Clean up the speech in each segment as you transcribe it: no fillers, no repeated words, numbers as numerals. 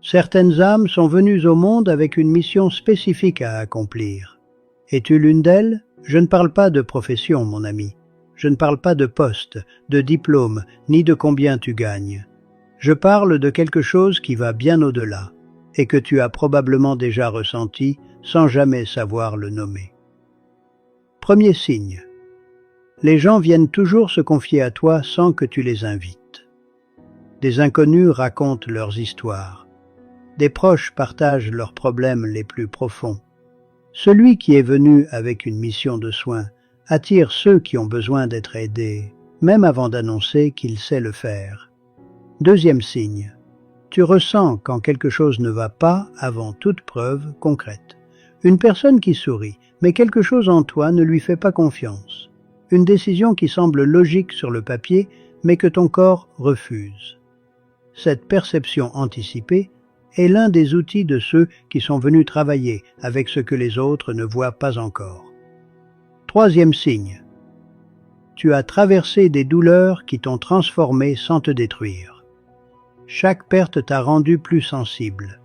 Certaines âmes sont venues au monde avec une mission spécifique à accomplir. Es-tu l'une d'elles? Je ne parle pas de profession, mon ami. Je ne parle pas de poste, de diplôme, ni de combien tu gagnes. Je parle de quelque chose qui va bien au-delà, et que tu as probablement déjà ressenti sans jamais savoir le nommer. Premier signe. Les gens viennent toujours se confier à toi sans que tu les invites. Des inconnus racontent leurs histoires. Des proches partagent leurs problèmes les plus profonds. Celui qui est venu avec une mission de soin attire ceux qui ont besoin d'être aidés, même avant d'annoncer qu'il sait le faire. Deuxième signe. Tu ressens quand quelque chose ne va pas avant toute preuve concrète. Une personne qui sourit, mais quelque chose en toi ne lui fait pas confiance. Une décision qui semble logique sur le papier, mais que ton corps refuse. Cette perception anticipée est l'un des outils de ceux qui sont venus travailler avec ce que les autres ne voient pas encore. Troisième signe. Tu as traversé des douleurs qui t'ont transformé sans te détruire. Chaque perte t'a rendu plus sensible.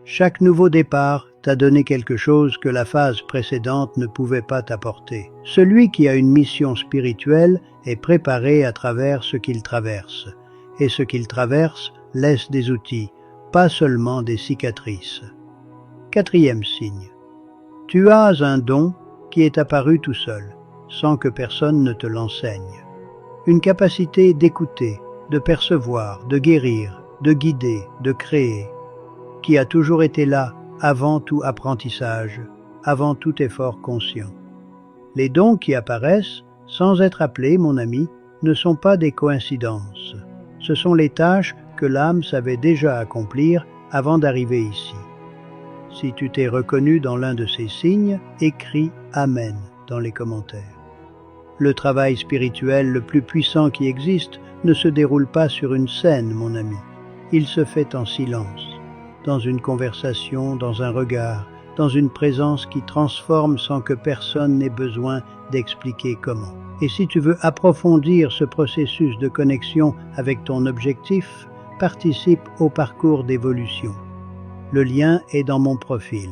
Chaque nouveau départ t'a donné quelque chose que la phase précédente ne pouvait pas t'apporter. Celui qui a une mission spirituelle est préparé à travers ce qu'il traverse, et ce qu'il traverse laisse des outils, pas seulement des cicatrices. Quatrième signe. Tu as un don qui est apparu tout seul, sans que personne ne te l'enseigne. Une capacité d'écouter, de percevoir, de guérir, de guider, de créer, qui a toujours été là avant tout apprentissage, avant tout effort conscient. Les dons qui apparaissent, sans être appelés, mon ami, ne sont pas des coïncidences. Ce sont les tâches que l'âme savait déjà accomplir avant d'arriver ici. Si tu t'es reconnu dans l'un de ces signes, écris « Amen » dans les commentaires. Le travail spirituel le plus puissant qui existe ne se déroule pas sur une scène, mon ami. Il se fait en silence, dans une conversation, dans un regard, dans une présence qui transforme sans que personne n'ait besoin d'expliquer comment. Et si tu veux approfondir ce processus de connexion avec ton objectif, participe au parcours d'évolution. Le lien est dans mon profil.